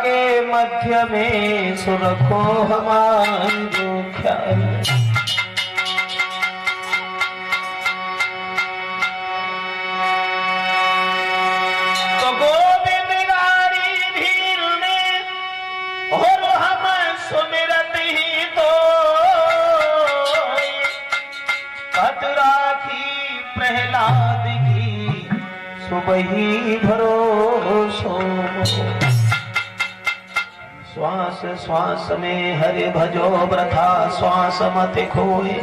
के मध्य में सुरखो हमारो ख्याल। तो गोविंद गारी भीर में और हम सुमिरत ही तो पद राखी प्रहलाद की सुबह ही भरोसो। श्वास श्वास में हरि भजो वृथा श्वास मत खोए,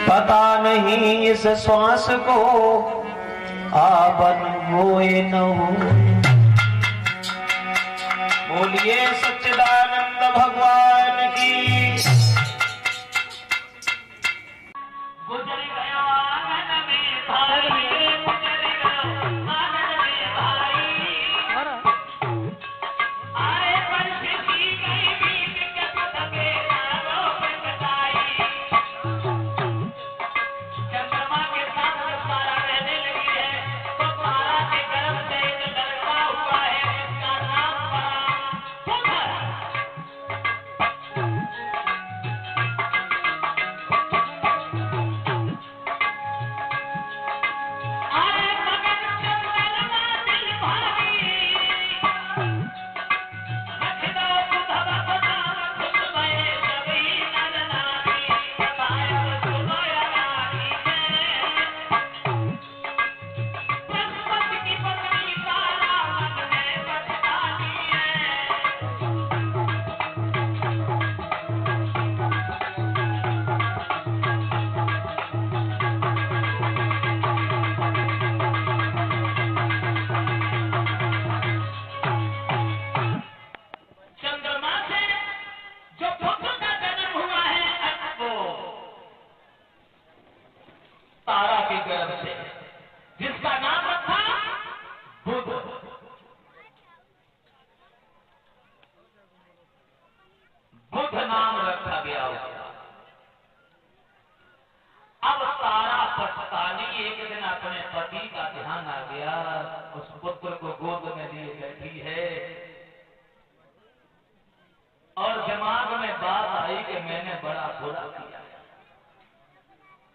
पता नहीं इस श्वास को आवन होए न होए। बोलिए सच्चिदानंद भगवान की।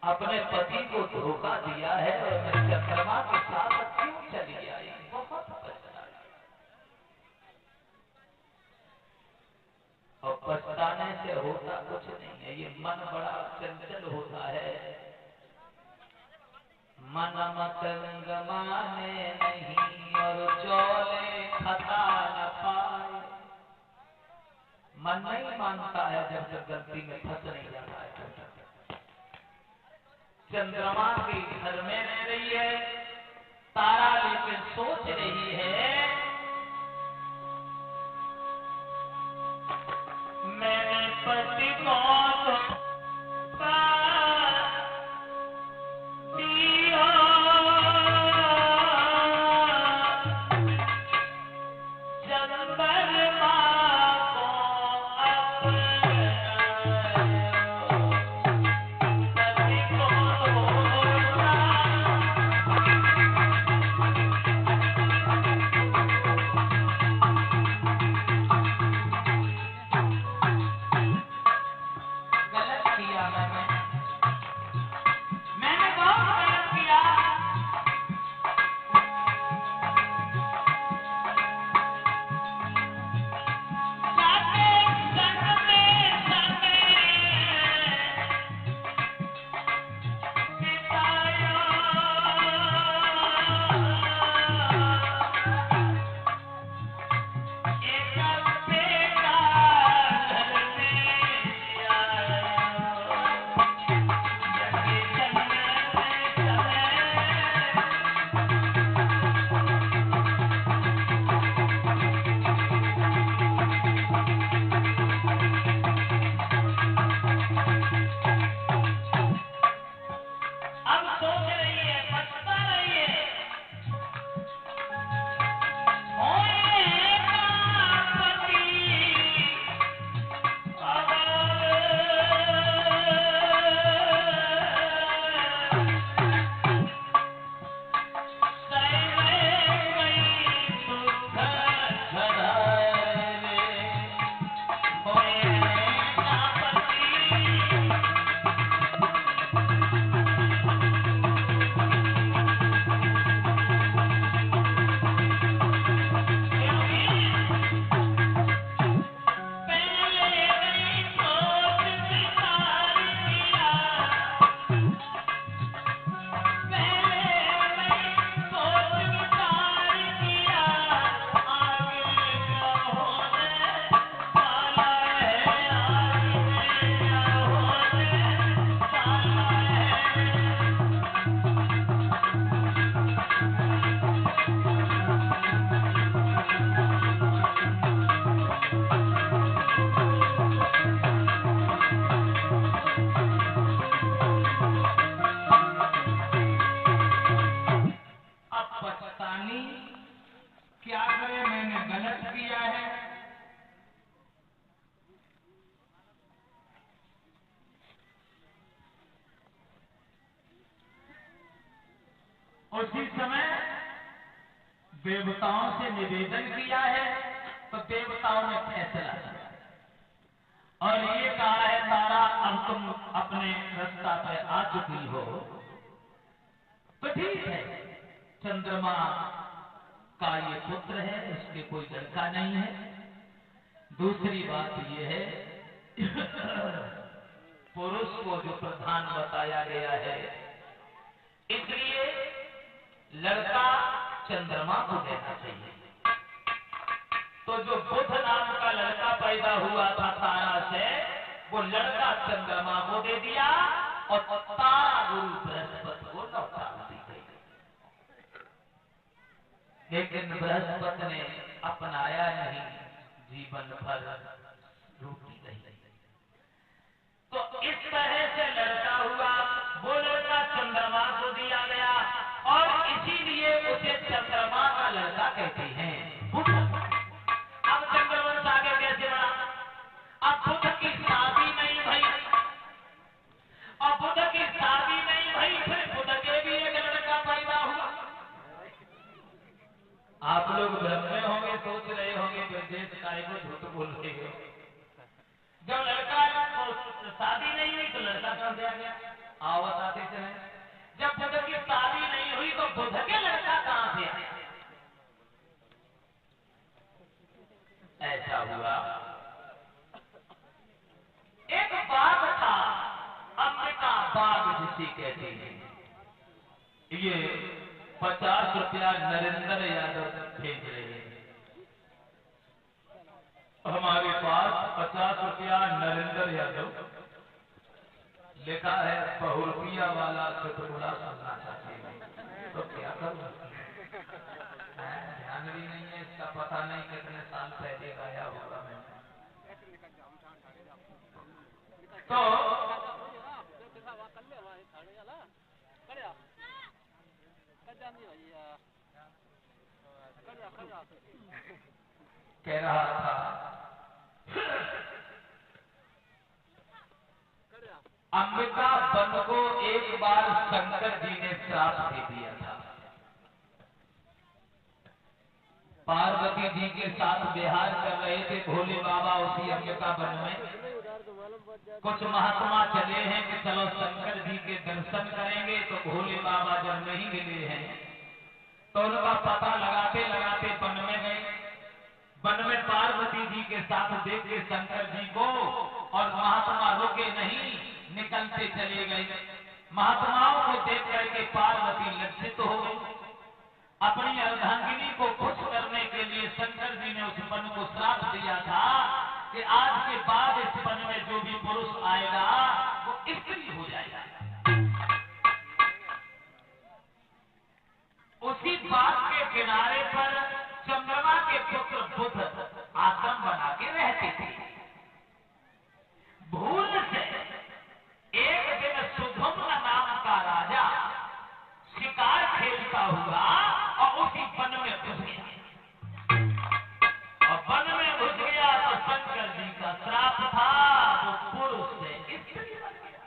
अपने पति को धोखा दिया है और मैं चंद्रमा के साथ क्यों चली आई, बहुत पछताई। और पछताने से होता कुछ नहीं है, ये मन बड़ा चंचल होता है। मन मतंग माने नहीं और चोले खता न पाए। मन नहीं मानता है जब तक गलती में फंस नहीं जाता है। चंद्रमा के घर में रह रही है, तारा लेकिन सोच रही है मैंने पति को उसी समय देवताओं से निवेदन किया है, तो देवताओं ने फैसला किया और ये कहा है तारा अब तुम अपने रास्ता पे आ चुकी हो तो ठीक है, चंद्रमा का ये पुत्र है, उसके कोई लड़का नहीं है। दूसरी बात ये है पुरुष को जो प्रधान बताया गया है, इसलिए लड़का चंद्रमा को देना चाहिए। तो जो बुध नाम का लड़का पैदा हुआ था तारा से, वो लड़का चंद्रमा को दे दिया और तारा गुरु बृहस्पति को लौटा दी गई। लेकिन बृहस्पति ने अपनाया नहीं, जीवन भर रोटी नहीं। तो इस तरह से लड़का हुआ, वो लड़का चंद्रमा को दिया गया और इसीलिए उसे चंद्रमा का लड़का कहते हैं। बुध अब चंद्रवंश आगे कैसे बढ़ा? अब बुध की शादी नहीं भई, और बुध की शादी नहीं भई, फिर बुध के भी एक लड़का पैदा हुआ। आप लोग भ्रम में होंगे, सोच रहे होंगे विदेश काय को झूठ बोल रहे हो। जब लड़का तो शादी नहीं हुई तो लड़का कहां से आ गया? आओ बताते चले। जब बुध की शादी नहीं हुई तो बुध के लड़का कहां से आया? ऐसा हुआ। एक बाग था, अम्बिका बाग जिसे कहते हैं। ये 50 रुपया नरेंद्र यादव भेज रहे हैं हमारे पास। 50 रुपया नरेंद्र यादव लिखा है, बहुरुपया वाला चुटकुला सुनना चाहते हैं। तो क्या करूं? ध्यान भी नहीं है इसका, पता नहीं कितने साल पहले गाया होगा मैंने। तो कह रहा था अंबिका वन को एक बार शंकर जी ने श्राप दे दिया था। पार्वती जी के साथ विहार कर रहे थे भोले बाबा उसी अंबिका वन में। कुछ महात्मा चले हैं कि चलो शंकर जी के दर्शन करेंगे, तो भोले बाबा जब नहीं मिले हैं तो उनका पता लगाते लगाते वन में गए। वन में पार्वती जी के साथ देखे शंकर जी को, और महात्मा रुके नहीं, निकलते चले गए। महात्माओं को देख करके पार्वती लज्जित हो गई। अपनी अर्धांगिनी को खुश करने के लिए शंकर जी ने उस वन को श्राप दिया था कि आज के बाद इस वन में जो भी पुरुष आएगा वो स्त्री हो जाएगा। उसी बाग के किनारे पर चंद्रमा के पुत्र बुध आश्रम बना के रहते थे। भूल से एक दिन सुधुम्न नाम का राजा शिकार खेलता हुआ और उसी वन में घुस गया। और वन में घुस गया तो शंकर जी का श्राप था, वो पुरुष से स्त्री बन गया।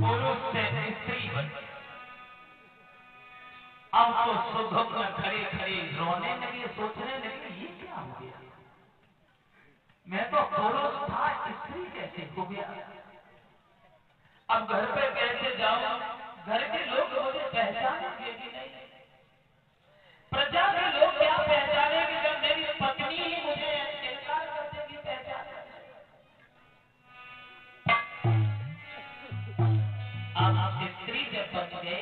पुरुष से स्त्री बन गया। अब तो सुधुम्न खड़े खड़े रोने लगे, सोचने लगे ये क्या हो गया? मैं तो पुरुष था, स्त्री कैसे हो गया? अब घर पे कैसे जाऊं? घर के लोग मुझे पहचानेंगे कि नहीं? प्रजा के लोग क्या पहचानेंगे जब मेरी पत्नी ही मुझे इनकार कर देगी पहचान? अब स्त्री जब बन गए,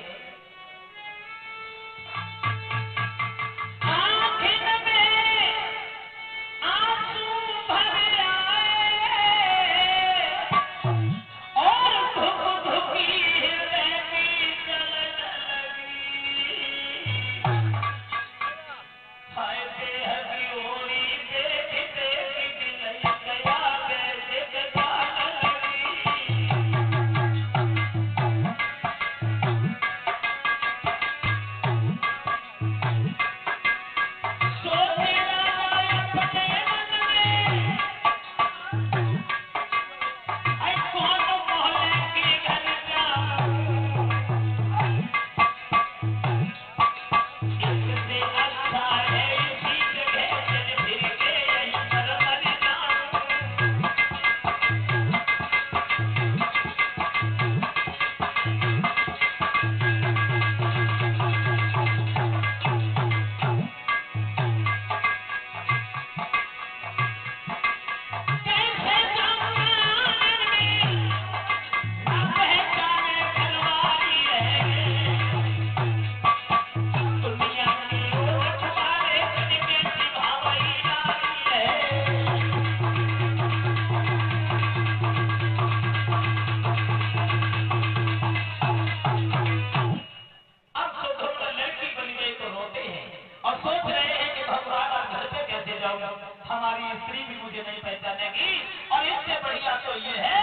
मुझे नहीं पहचानेगी। और इससे बढ़िया तो ये है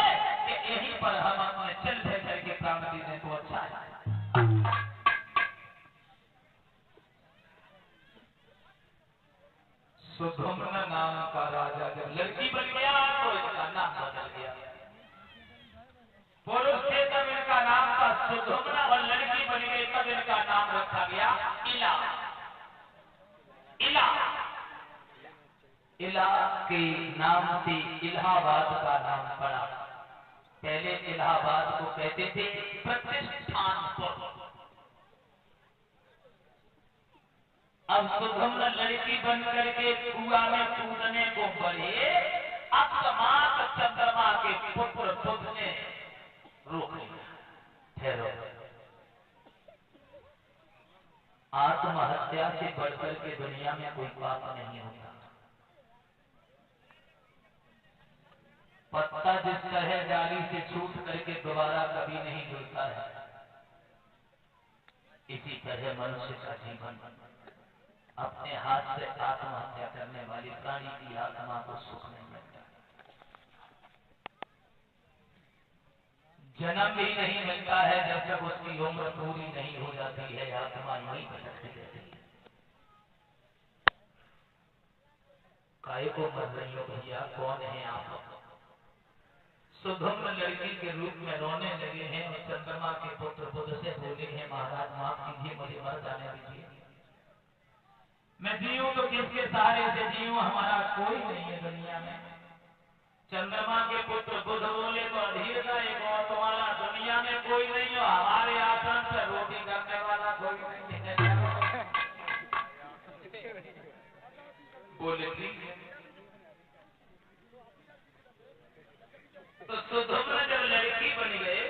कि यहीं पर हम अपने चल फिर करके प्राण दे दें तो अच्छा है। सुधुम्न नाम का राजा जब लड़की बन गया तो इसका नाम बदल गया। पुरुष थे तब इनका नाम था सुधुम्न और लड़की बन गई तब इनका नाम रखा गया इला। इला इला के नाम से इलाहाबाद का नाम पड़ा। पहले इलाहाबाद को कहते थे प्रतिष्ठानपुर। अब सुधुम्न लड़की बन करके कुआं में कूदने को बढ़े। अकस्मात चंद्रमा के पुत्र बुध ने रोक लिया। ठहरो, आत्महत्या से बढ़कर के दुनिया में कोई पाप नहीं होता। पत्ता जिस तरह डाली से छूट करके दोबारा कभी नहीं जुड़ता है, इसी तरह मनुष्य का जीवन अपने हाथ से आत्महत्या करने वाली प्राणी की आत्मा को सुख नहीं मिलता। जन्म भी नहीं मिलता है जब तक उसकी उम्र पूरी नहीं हो जाती है। आत्मा यही भटकती रहती है। काहे को मर रही हो भैया, कौन है आप? सुधुम्न लड़की के रूप में रोने लगे हैं और चंद्रमा के पुत्र बुध से बोले हैं, महाराज माफ कीजिए, मुझे मर जाने दीजिए। मैं जीऊं तो किसके सहारे से जीऊं? हमारा कोई नहीं है दुनिया में। चंद्रमा के पुत्र बुध बोले तो अधीर का एक और वाला दुनिया में कोई नहीं हो। हमारे आसन पर रोटी करने वाला कोई नहीं है। बोले ठीक है। तो सुधुम्न जब लड़की बन गए,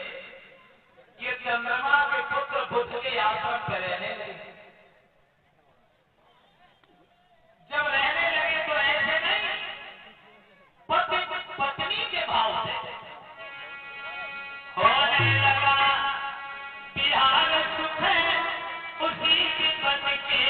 ये चंद्रमा के पुत्र बुध के आसन पर रहने लगे। जब रहने लगे तो ऐसे नहीं, पति पत्नी के भाव से होने लगा बिहार सुख उसी के बन के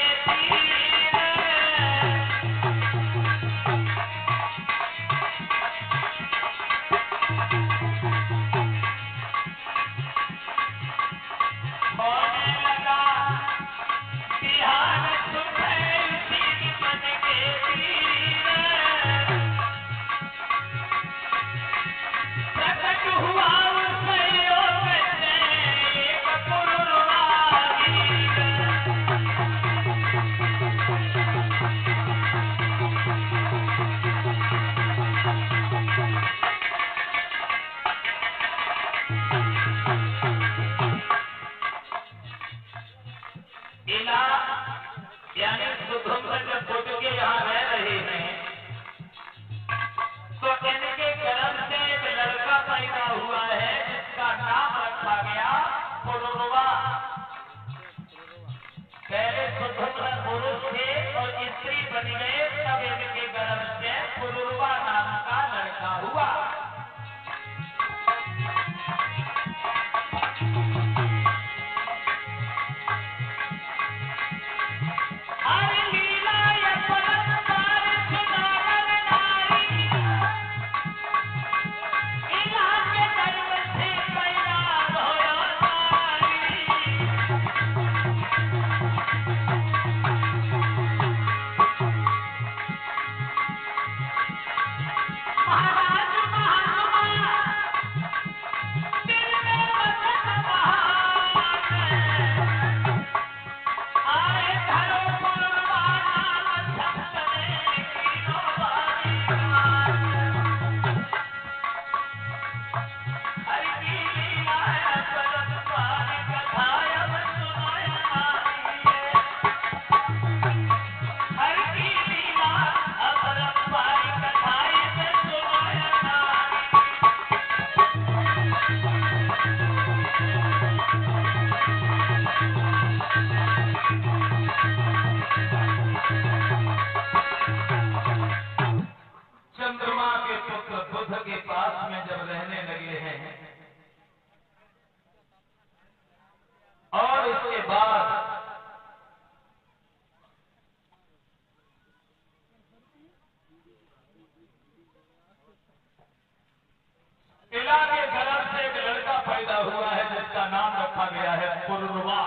पुरुरवा।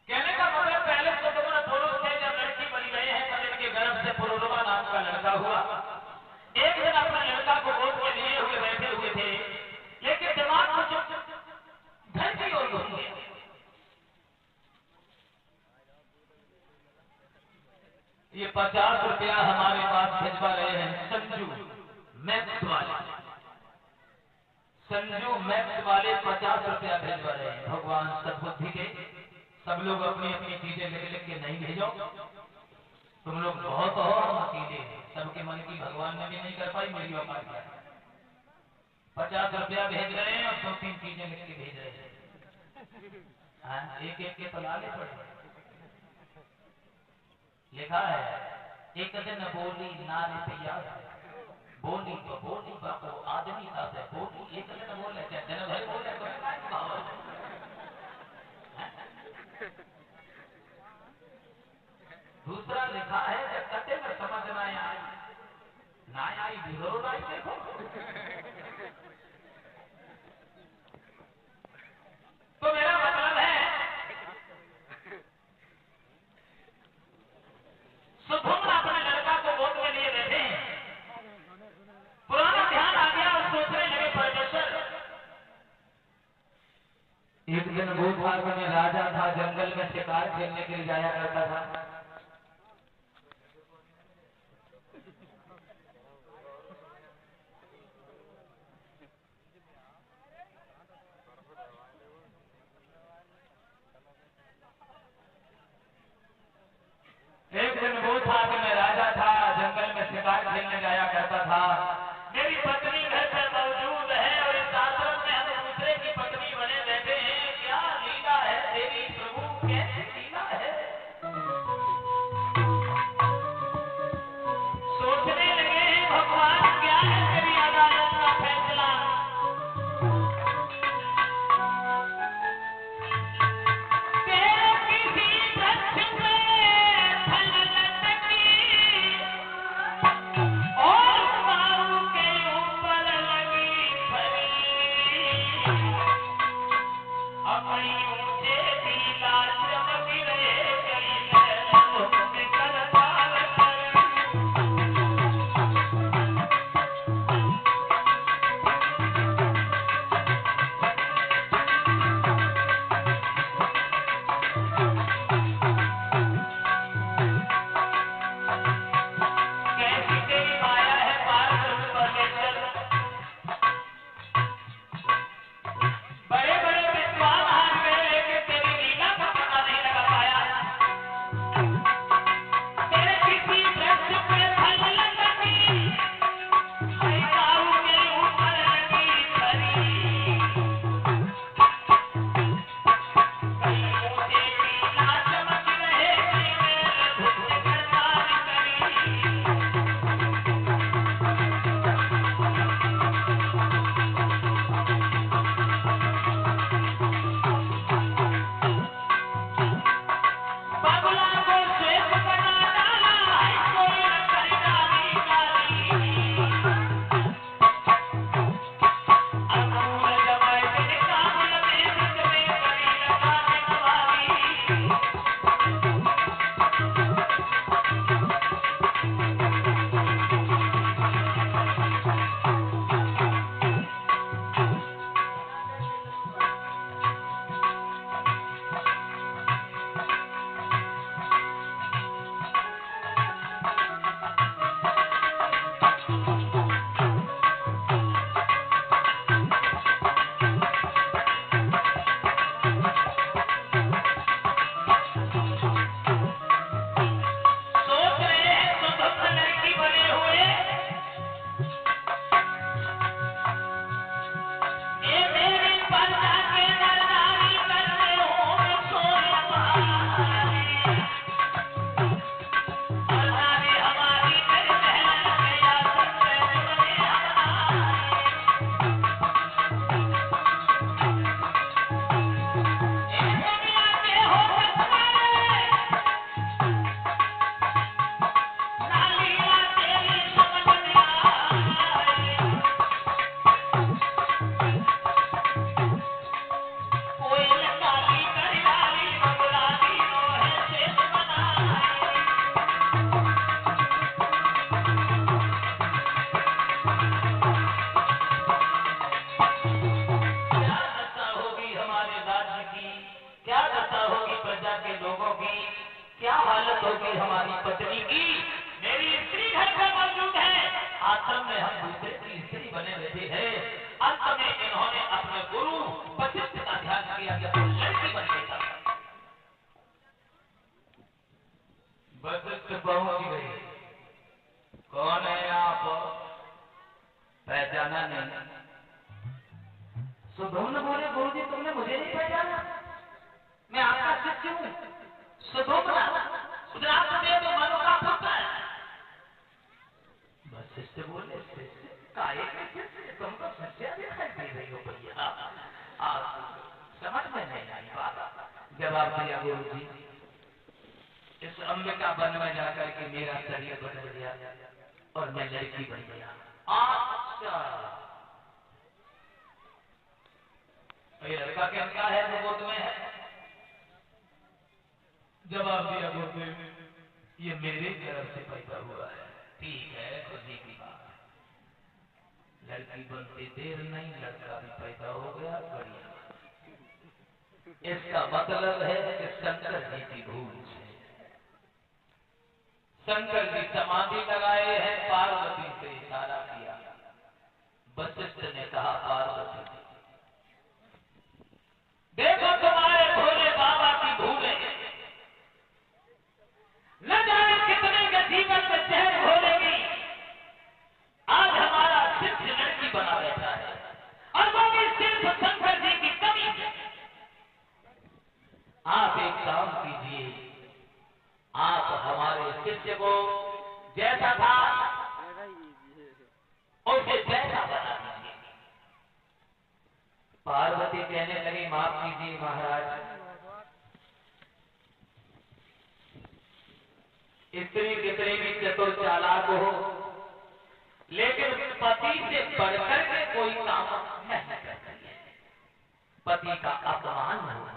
कहने का मतलब पहले तो दोनों पुरुष थे, जब लड़की बन गए हैं तब इनके गर्भ से पुरुरवा नाम का लड़का हुआ। एक दिन अपने लड़का को गोद में लिए हुए बैठे हुए थे, लेकिन दिमाग कुछ घर की ओर घूम गया। ये 50 रुपया हमारे पास भिजवा रहे हैं संजू मैथ्स वाले। संजू मैथ्स वाले 50 रुपया भिजवा रहे हैं। भगवान सब बुद्धि दे, सब लोग अपनी अपनी चीजें लिख लिख के नहीं भेजो। तुम लोग बहुत हो, हम अकेले हैं, सबके मन की भगवान ने भी नहीं कर पाई, मेरी औकात क्या है। 50 रुपया भेज रहे हैं और 2-3 चीजें लिख के भेज रहे हैं। हाँ, एक एक के तो लाले पड़े। लिखा है, एक दिन बोली नारी तैयार है, बोली तो बोली बापो आदमी का से बोली। एक दिन बोले चाहे दिन भर बोले तो दूसरा लिखा है, जब कटे में समझ ना आई, ना आई बिगड़ो ना देखो। तो मेरा मतलब है सुधुमन अपने लड़का को गोद में लिए बैठे हैं। पुराना ध्यान आ गया और सोचने लगे परमेश्वर। एक दिन भूभाग में राजा था, जंगल में शिकार खेलने के लिए जाया करता था। एक दिन भूभाग में राजा था, जंगल में शिकार खेलने जाया करता था। मेरी पत्नी घर पर मौजूद है और इस आश्रम में हम दूसरे की पत्नी बने रहते हैं। क्या लीला है तेरी प्रभु, कैसी लीला है। सोचने लगे हैं भगवान क्या है तेरी अदालत का फैसला। तेरे किसी वृक्ष में फल लटकी और पाँव के ऊपर लगी फली, अपनी ऊंचे पीला चमक रहे कई मुक्त कर पाल कर। कैसी तेरी माया है पार्वती परमेश्वर। बड़े बड़े विद्वान हार गए, के लोगों की क्या हालत होगी हमारी पत्नी की। मेरी स्त्री घर पर मौजूद है, आश्रम में हम दूसरे की स्त्री बने बैठे हैं। अंत में इन्होंने अपने गुरु वशिष्ठ का ध्यान किया कि वो लड़की बन गई। वशिष्ठ पहुंच गई। कौन है आप? पहचाना नहीं। सुधोम्न बोले, गुरुजी तुमने मुझे नहीं पहचाना? मैं आपका शिष्य हूँ सुधोम्न, सुधरामदेव मनु का पुत्र। वशिष्ठ बोले, शिष्य काहे के शिष्य? तुम तो शिष्या दिखाई दे रही हो भैया। समझ में नहीं आई बात। जवाब दिया, गुरुजी इस अंबिका वन में जाकर के मेरा शरीर बदल गया और मैं लड़की बन गया। अच्छा, ये लड़का कैसा है जो गोद में है? जवाब दिया, गुरुदेव ये मेरे तरफ से पैदा हुआ है। ठीक है, खुशी की बात। लड़की बनते देर नहीं, लड़का भी पैदा हो गया, बढ़िया। इसका मतलब है कि शंकर जी की भूल से शंकर जी समाधि लगाए हैं, पार्वती से इशारा किया। वशिष्ठ ने कहा, पार्वती देखो तुम्हारे भोले बाबा की भूल है, न जाने कितने के जीवन में जहर घोलेगी। आज हमारा शिष्य लड़की बना बैठा है और वो भी सिर्फ शंकर जी की कमी है। आप एक काम कीजिए, आप हमारे शिष्य को जैसा था उसे जैसा बना दीजिए। पार्वती कहने लगी, माफ कीजिए महाराज, स्त्री कितनी भी चतुर चालाक हो, लेकिन पति से बढ़कर के कोई काम नहीं करती है, पति का अपमान होगा।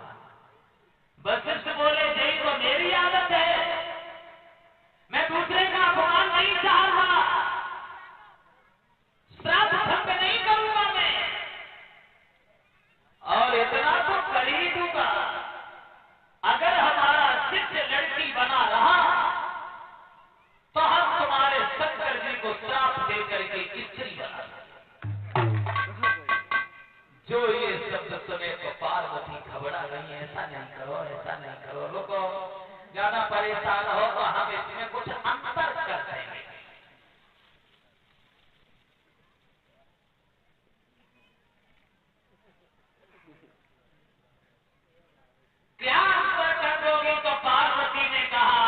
वशिष्ठ बोले, यही तो मेरी आदत है, मैं दूसरे का अपमान नहीं चाहता, श्राद्ध भंग नहीं करूंगा मैं, और इतना तो कर ही दूंगा, अगर हमारा शिष्य लड़की बना रहा तो हम तुम्हारे शंकर जी को श्राप दे करके स्त्री बना देंगे। जो ये शब्द सुने तो पार्वती घबरा गई, ऐसा नहीं करो, ऐसा नहीं करो, रुको, ज्यादा परेशान हो तो हम इसमें कुछ अंतर कर देंगे। क्या अंतर कर दोगे? तो पार्वती ने कहा,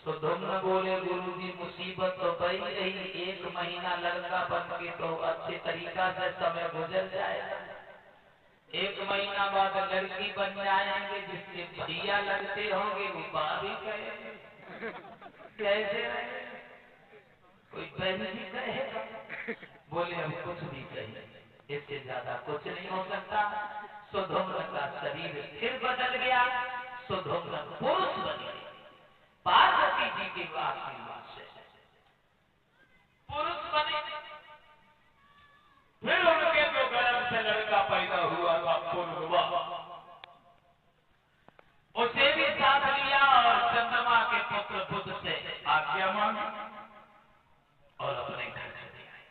सुधोम्न बोले, गुरुजी मुसीबत तो बड़ी रही, 1 महीना लड़का बन के तो अच्छे तरीका से समय गुजर जाएगा, 1 महीना बाद लड़की बन जाएंगे, जिसके भैया लगते होंगे वो भाभी कहेंगे, कैसे कोई बहन भी कहेगा। बोले, हम कुछ भी कहें, इससे ज्यादा कुछ नहीं हो सकता। सुधोम्न का शरीर फिर बदल गया, सुधोम्न पुरुष बन गए। पार्वती जी के आशीर्वाद से पुरुष बने। फिर उनके जो गर्भ से लड़का पैदा हुआ था पूर्वा, उसे भी साथ लिया और चंद्रमा के पुत्र बुध से आज्ञा मांगी और अपने घर चले आए।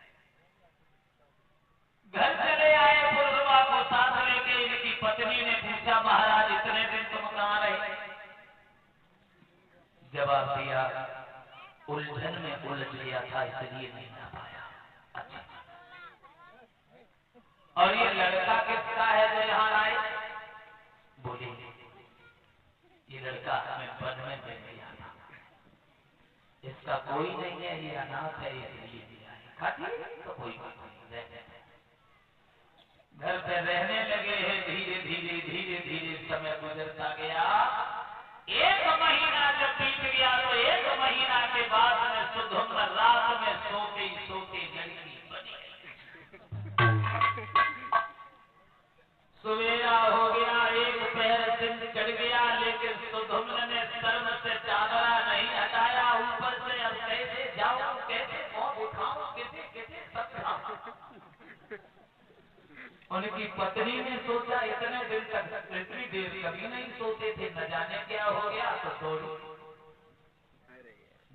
घर चले आए, पूर्वा को साथ लेके इनकी पत्नी ने पूछा, महाराज इतने दिन तुम कहाँ रहे? जवाब दिया, उलझन में उलझ गया था इसलिए नहीं आ पाया। अच्छा, और ये लड़का किसका है जो यहाँ आए? बोले ये लड़का हमें वन में मिल गया था, इसका कोई नहीं है, ये अनाथ है इसलिए नहीं आए। खाती तो कोई बात नहीं, रहने घर पे रहने लगे हैं। धीरे धीरे धीरे धीरे समय गुजरता गया। 1 महीना जब बीत गया तो 1 महीना के बाद में सुधुम्न रात में सोते सोते लड़की बनी। सवेरा हो गया, एक पैर दिन चढ़ गया, लेकिन सुधुम्न ने शर्म से चादरा नहीं हटाया ऊपर से। अब कैसे जाऊं, कैसे मुंह दिखाऊं, कैसे कैसे सब खाऊं। उनकी पत्नी ने सोचा इतने दिन तक इतनी देर कभी नहीं सोते थे, न जाने क्या हो गया। तो दौड़ी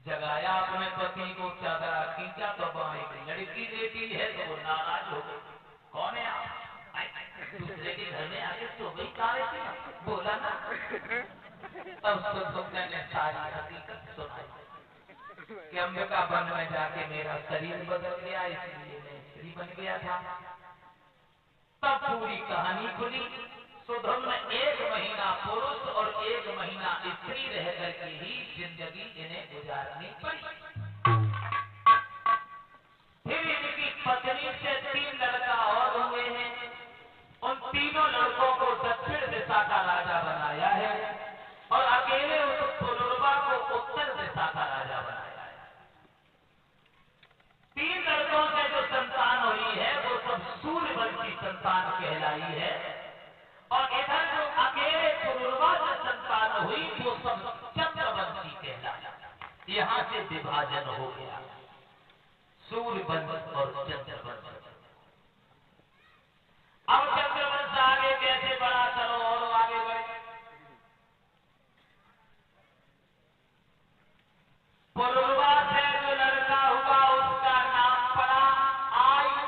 जगाया अपने पति को, चादरा खींचा तो वहां एक लड़की लेटी है। तो वो नाराज हो गई, कौन है आप? दूसरे के घर में आके सो गई, बोला ना। तब सुधुम्न ने सारी हकीकत सुनाई कि अंबिका वन में जाके मेरा शरीर बदल गया, इसलिए मैं स्त्री बन गया था। तब पूरी कहानी खुली। सुधुम्न 1 महीना पुरुष और 1 महीना स्त्री रह करके ही जिंदगी इन्हें गुजारनी पड़ी। फिर इनकी पत्नी से 3 लड़का और हुए हैं। उन तीनों लड़कों को दक्षिण दिशा का राजा बनाया है और अकेले उस पुनर्वा को उत्तर दिशा का राजा बनाया है। 3 लड़कों से जो संतान हुई है वो सब सूर्यवंशी संतान कहलाई है, और इधर जो अकेले पुनर्वा से संतान हुई वो सब चंद्रवंशी कहलाई। यहाँ से विभाजन हो गया, सूर्यवंश और चंद्रवंश। अब चंद्रवंश आगे कैसे बढ़ा, चलो और आगे बढ़े। पुनर्वा से जो लड़का हुआ उसका नाम पड़ा आयु।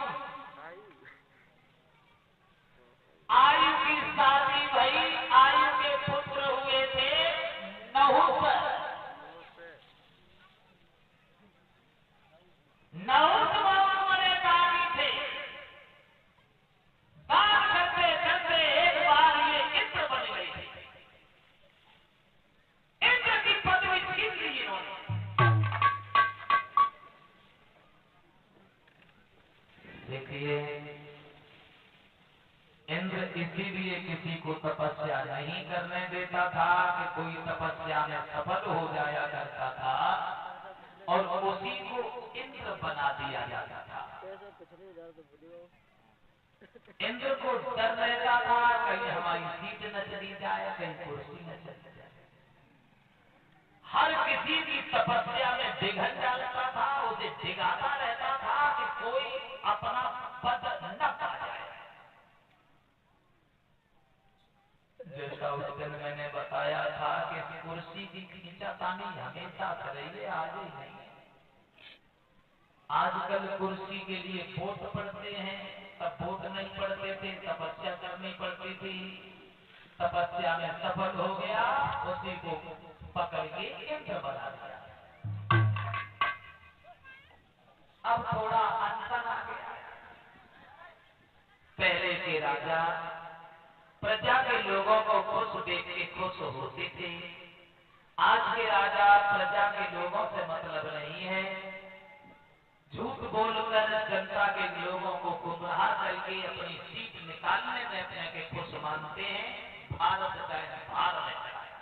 आयु की शादी भई, आयु के पुत्र हुए थे नहुष। नहुष बहुत बड़े दानी थे। दान करते करते एक बार ये इंद्र बन गए थे। इंद्र की पदवी छीन ली इन्होंने। देखिए, इंद्र इसीलिए किसी को तपस्या नहीं करने देता था कि कोई तपस्या में सफल हो जाया करता था और उसी को इंद्र बना दिया जाता था। इंद्र को डर रहता था कहीं हमारी सीट न चली जाए, कहीं कुर्सी न चली जाए। हर किसी की तपस्या में विघन डालता था, उसे भिगाता रहता था कि कोई अपना पद न पा जाए। जैसा उस दिन मैंने बताया था कि कुर्सी की खींचातानी हमेशा करेंगे, आज ही नहीं। आजकल कुर्सी के लिए वोट पड़ते हैं, तब वोट नहीं पड़ते थे, तपस्या करनी पड़ती थी। तपस्या में सफल हो गया, उसी को पकड़ के इंद्र बना दिया। अब थोड़ा अंतर आ गया। पहले के राजा प्रजा के लोगों को खुश देख के खुश होते थे। आज के राजा प्रजा के लोगों से मतलब नहीं है, झूठ बोलकर जनता के लोगों को गुमराह करके अपनी सीट निकालने में अपने के खुश मानते हैं। भारत चाहे भार में चलाए।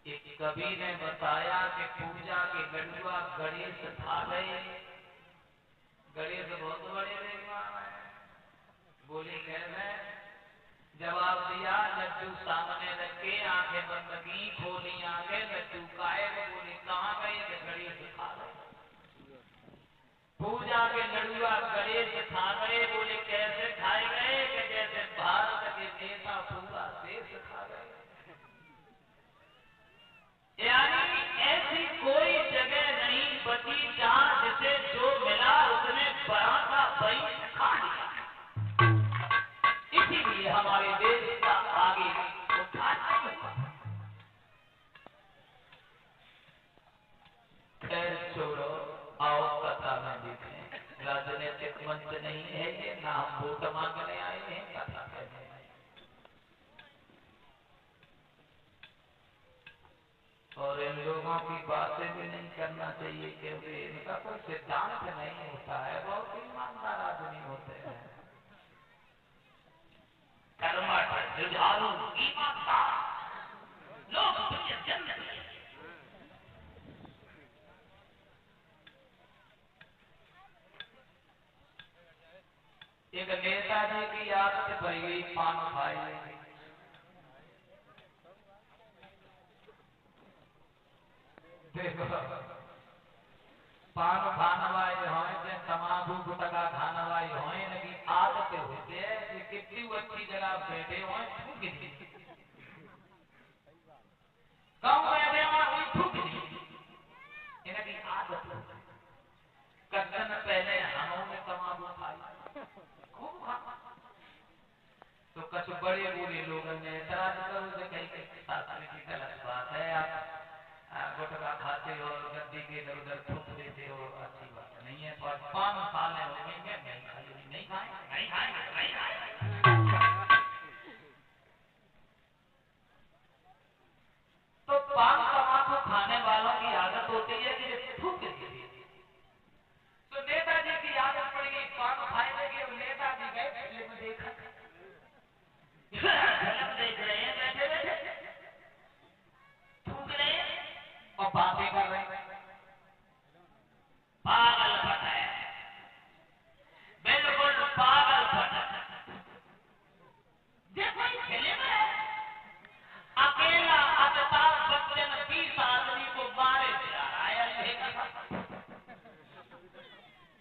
एक कवि ने बताया कि पूजा के लड़ुआ गणेश खा गए। गणेश बहुत बड़े भगवान है। बोले कैसे? जवाब दिया, लड्डू सामने रखे, आंखें बंद की, खोली आंखें, लड्डू खाए। बोले कहाँ गए? गणेश खा गए। पूजा के लड़ुआ गणेश खा गए। बोले कैसे खाए गए? कि जैसे भारत के नेता पूरा देश खा गए। यानी ऐसी कोई जगह नहीं बची जहां जिसे जो मिला उसने बड़ा का बड़ी खा लिया। इसीलिए हमारे देश का आगे उठान नहीं हुआ। लोगों की बातें भी नहीं करना चाहिए, क्योंकि इनका कोई सिद्धांत नहीं होता है, बहुत ईमानदार आदमी होते हैं। कर्मठ, जुझारू, ईमानदार लोग तुझे जन्म दिए। एक नेताजी की आदत पड़ गई पान खाई। देखो पान खाने वाले होए चाहे तमाकू गुटखा खाने वाले होए, इनकी आदत होती है कि कितनी अच्छी जगह बैठे होए थूक दी, गाँव बैठे होए वही थूक दी, इनकी आदत। कुछ दिन पहले हमने तमाकू खाई, खूब खा, तो कुछ बड़े बूढ़े लोगों ने ऐतराज कर कही शास्त्र की गलत बात है, आप गुटखा खाते हो, गद्दी के इधर उधर थूक देते हो, अच्छी बात नहीं है। तो 5 साल हो गए नहीं खाई, नहीं खाए, नहीं खाएंगे, नहीं खाएंगे। तो पान तमाकू खाने वालों की आदत होती है कि वे थूक देते। तो नेताजी की आदत पड़ गई पान खाने की। नेताजी गए फिल्म देखा, फिल्म देख रहे हैं बैठे बैठे, थूक रहे हैं और बातें कर रहे हैं। पागलपन है, बिल्कुल पागलपन है। देखो ये फिल्म है, अकेला अमिताभ बच्चन 20 आदमी को मारे जा रहा है।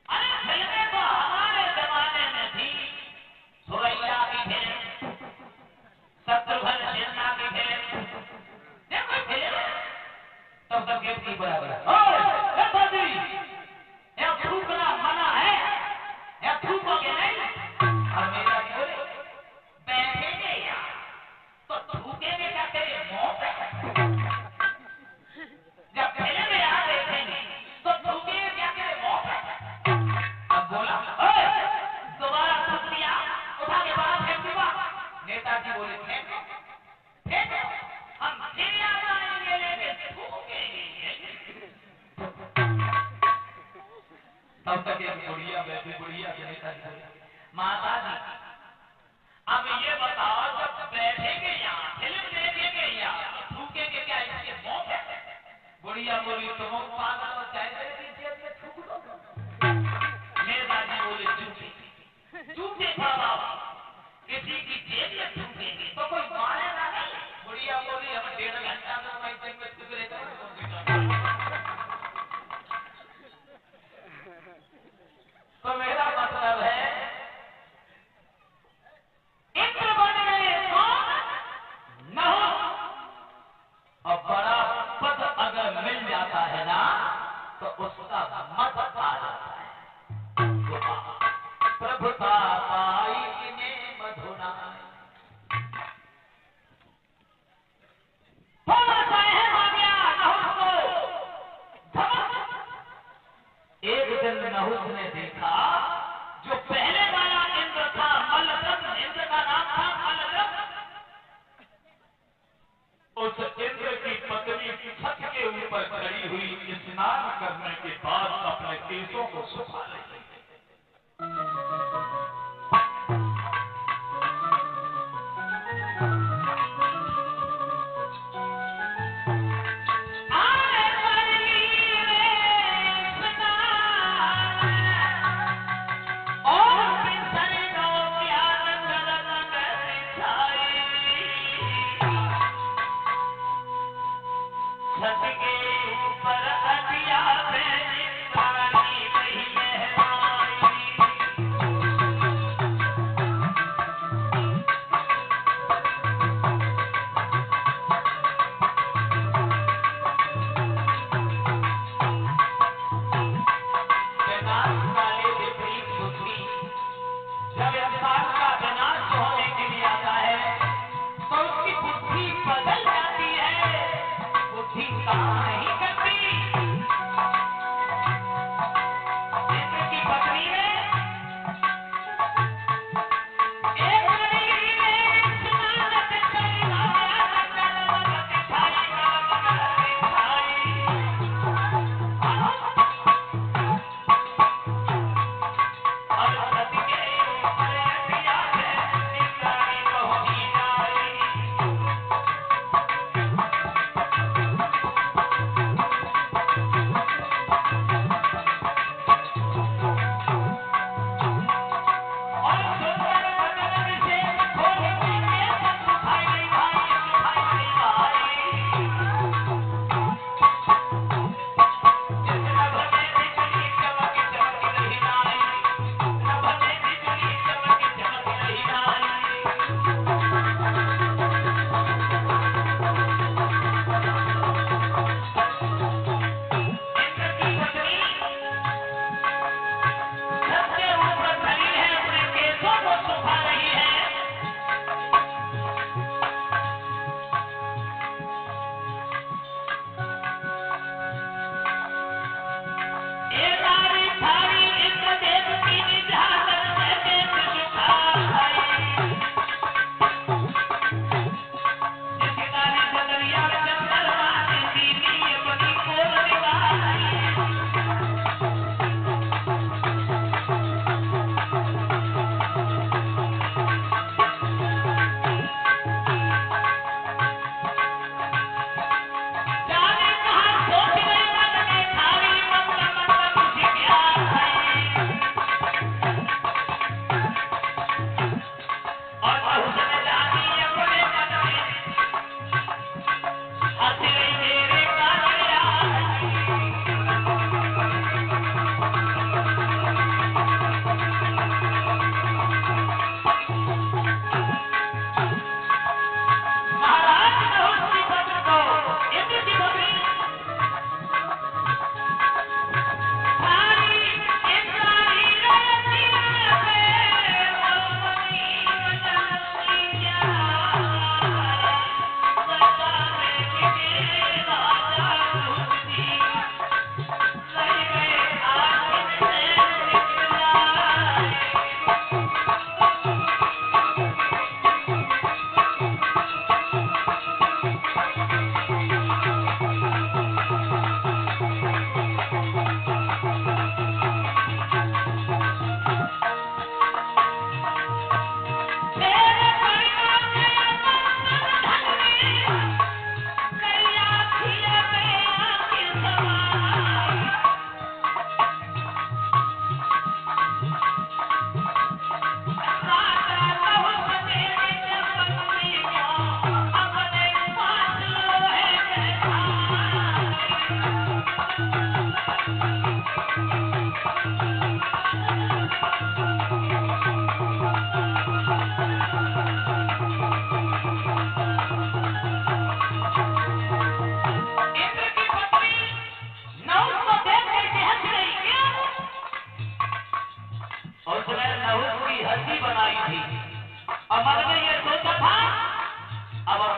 अरे फिल्में तो हमारे जमाने में थी, सुरैया की फिल्म, शत्रुघ्न सिन्हा की फिल्म, देखो फिल्म तब तक गेट की बराबर थूकना मना है, या थूकोगे नहीं। और मेरा बोले बैठेंगे यहाँ तो थूकेंगे क्या तेरे मुंह पे? जब फिल्म में यहाँ देखेंगे तो थूकेंगे क्या तेरे मुंह पे? अब बोला दोबारा थूक दिया, उठा के बाहर फेंक दूंगा। नेताजी बोले फेंको फेंको, हम फिर याद आएंगे लेकिन थूकेंगे। तब तक एक बुढ़िया बैठी, बुढ़िया नेताजी बोले माता जी अब ये बताओ, जब बैठेंगे यहाँ फिल्म देखेंगे यहाँ तो थूकेंगे क्या इसके मुंह पे? बुढ़िया बोली तुम पागल हो, चाहे मेरी जेब में थूक दो। नेताजी बोले झूठे झूठे बाबा, किसी की जेब में थूकेंगे तो कोई मारेगा नहीं। बुढ़िया बोली हम 1.5 घंटा तो मैं जेब में थूक लेता हूँ। तो मेरा मतलब है इंद्र बन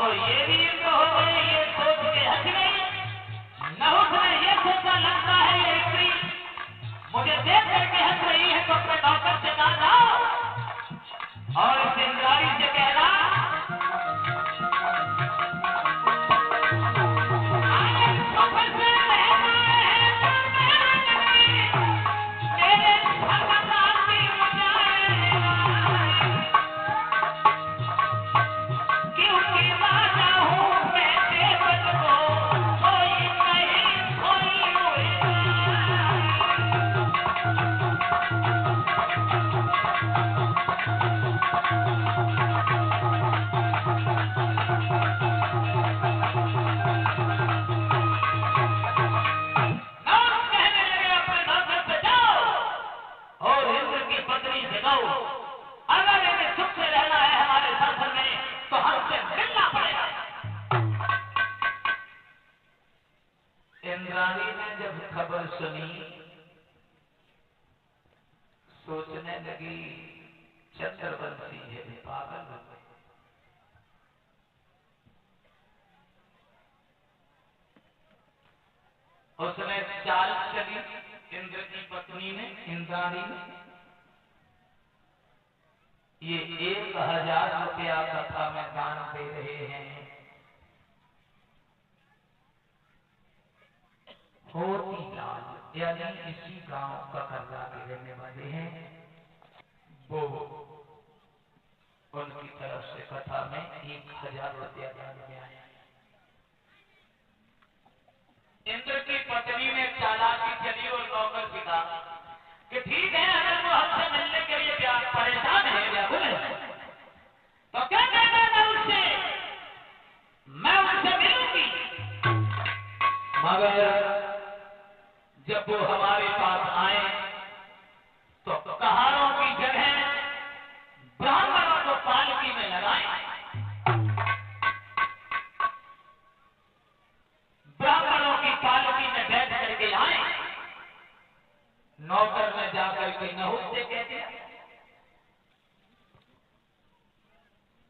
और ये भी तो हो गए, ये सोच के हंस गई। नहुस ने ये सोचा लगता है ये स्त्री मुझे देख करके हंस रही है, तो अपने नौकर से कहा जाओ और इस इंद्राणी से कहना इंद्राणी ने जब खबर सुनी सोचने लगी चंद्रवंशी है पागल हो गए। उसने चाल चली इंद्र की पत्नी ने, इंद्राणी ने, ये 1000 रुपया कथा में दान दे रहे हैं, होती लाल यानी इसी गांव का कर्जा के रहने वाले हैं, वो उनकी तरफ से कथा में 1000 रुपया दान में आया। इंद्र की पत्नी ने चालाकी चली और नौकर से कहा कि ठीक है, अगर वो हमसे मिलने के लिए परेशान है या बोले तो क्या कहना है उससे, मैं उनसे मिलूंगी, मगर जब वो हमारे पास आए तो कहारों की जगह ब्राह्मणों को पालकी में लगाएं, ब्राह्मणों की पालकी में बैठ करके आए। नौकर ने जाकर के नहुस से कह दिया।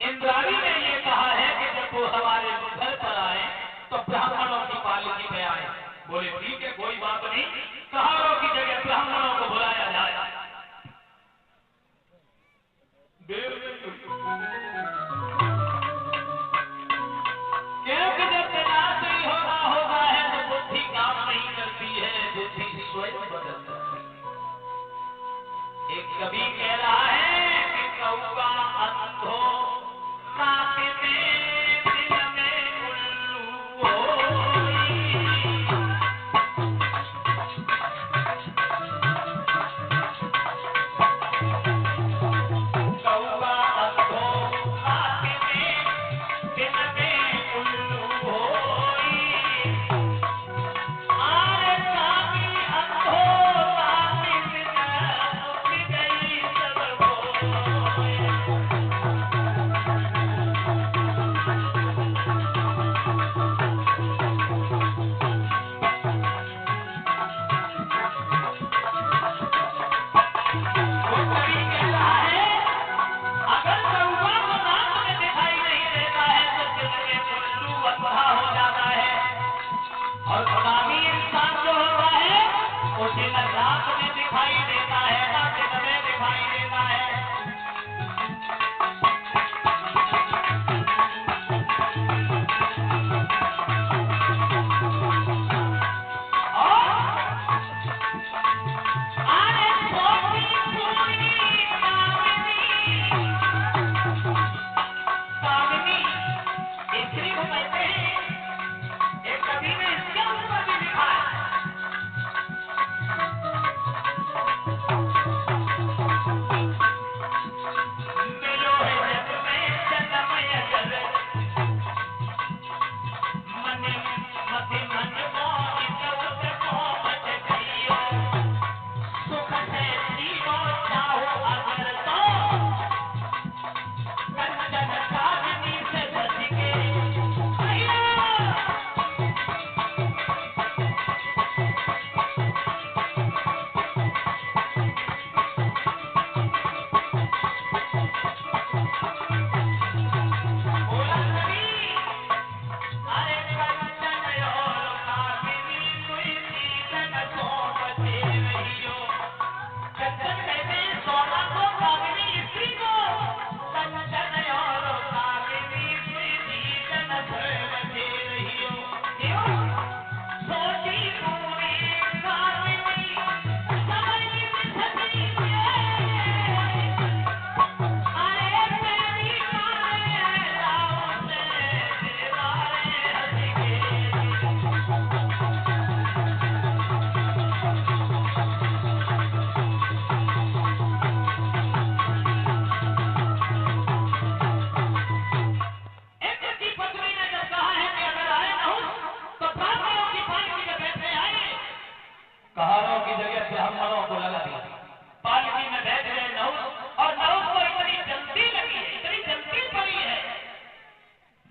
इंद्राणी ने ये कहा है कि जब वो हमारे घर पर आए तो ब्राह्मणों की पालकी में आए। बोले ठीक है, कोई बात नहीं, कहारों की जगह ब्राह्मणों को बुलाया जाए। क्योंकि जब विनाश ही होगा है तो बुद्धि काम नहीं करती है, बुद्धि स्वयं बदल जाती है। एक कवि कह रहा है कि कौवा अंधो रात में दिन में उल्लू हो,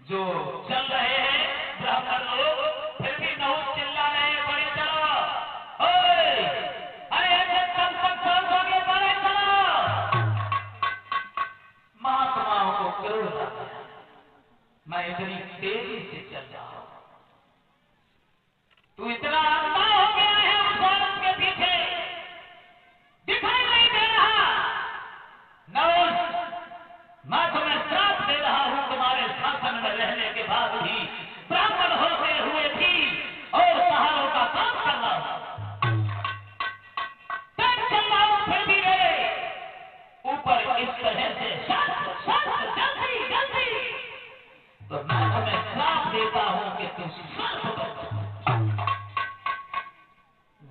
जो चल रहे हैं ब्राह्मण लोग, फिर भी नहुस चिल्ला रहे हैं, बड़े चलो, ओए, अरे ऐसे कब तक पहुंचोगे, बड़े चलो। महात्माओं को क्रोध आ गया, मैं इतनी तेजी से चल रहा हूं, तू इतना अंधा हो गया है उस औरत के पीछे, दिखाई नहीं दे रहा। नहुस, मैं तुम्हें श्राप दे रहा हूं, तुम्हारे शासन में रहने के बाद भी ब्राह्मण होते हुए भी और पहाड़ों का काम कर रहा हूं, चल रहा हूं, फिर भी मेरे ऊपर इस तरह से शास्त्र शास्त्र जल्दी जल्दी, तो मैं तुम्हें श्राप देता हूं कि तुम सर्प बन।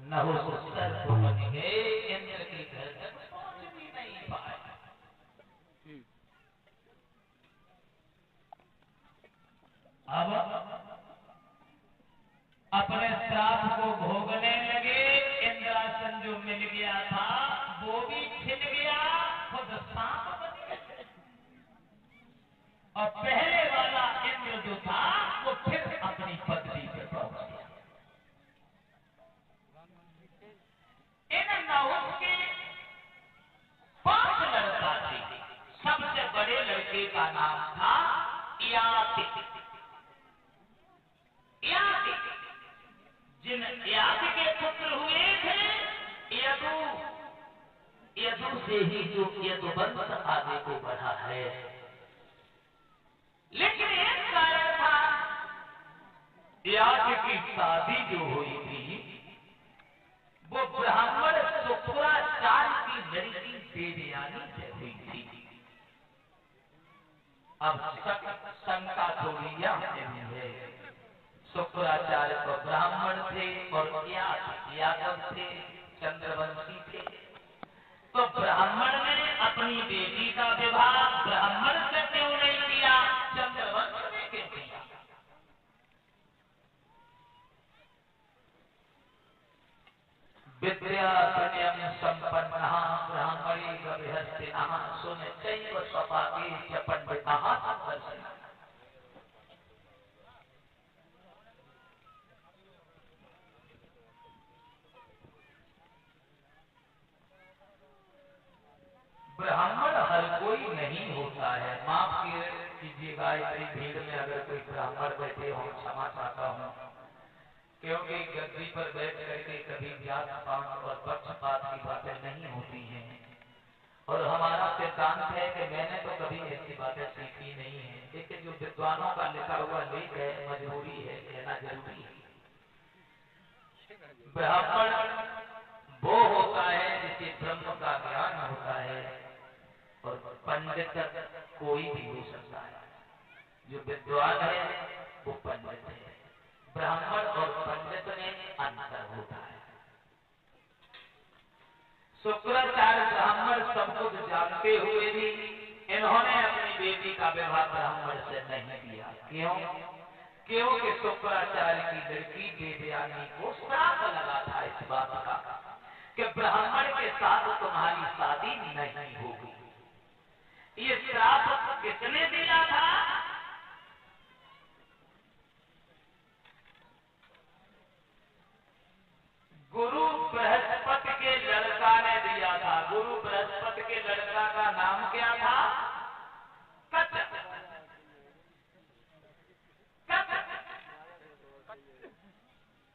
नहुस सर्प बन गए, इंद्र के घर तक पहुंच भी नहीं पाए। अब अपने श्राप को भोगने लगे, इंद्रासन जो मिल गया था वो भी छिन गया, खुद सांप बन गया, और पहले वाला इंद्र जो था वो फिर अपनी पदवी पर पहुंच गया। इन नहुस के 5 लड़का थे, सबसे बड़े लड़के का नाम था याति। जिन याति के पुत्र हुए थे यदु, यदु से ही जो यदुवंश आगे को बढ़ा है। लेकिन एक कारण था, याति की शादी जो हुई थी वो ब्राह्मण शुक्राचार्य की लड़की देवयानी से हुई थी। अब शंका थोड़ी यह है, शुक्राचार्य तो ब्राह्मण थे और यादव थे, चंद्रवंशी थे, तो ब्राह्मण ने अपनी बेटी का विवाह ब्राह्मण से क्यों नहीं किया, चंद्रवंश ने क्यों किया? विद्या विनयम संपन्नः ब्राह्मणे गविहस्तिनः सुनिचैव स्वपाके च पंडितः संदर्शिनः। ब्राह्मण हर कोई नहीं होता है, माफ कीजिएगा इतनी भीड़ में अगर कोई ब्राह्मण बैठे हो, क्षमा चाहता हूँ, क्योंकि गद्दी पर बैठ करके कभी जात पात और पक्षपात की बातें नहीं होती हैं, और हमारा सिद्धांत है कि मैंने तो कभी ऐसी बातें सीखी नहीं है, लेकिन जो विद्वानों का लिखा हुआ लेख है, मजबूरी है, कहना जरूरी है। ब्राह्मण वो होता है जिसे ब्रह्म का ज्ञान होता है, और पंडित कोई भी हो सकता है, जो विद्वान है वो पंडित है। ब्राह्मण और पंडित में अंतर होता है। शुक्राचार्य ब्राह्मण सब कुछ जानते हुए भी इन्होंने अपनी बेटी का विवाह ब्राह्मण से नहीं किया। क्यों? क्योंकि शुक्राचार्य की लड़की देवयानी को श्राप लगा था इस बात का कि ब्राह्मण के साथ तुम्हारी शादी नहीं होगी। ये श्राप किसने दिया था? गुरु बृहस्पति के लड़का ने दिया था। गुरु बृहस्पति के लड़का का नाम क्या था? कच।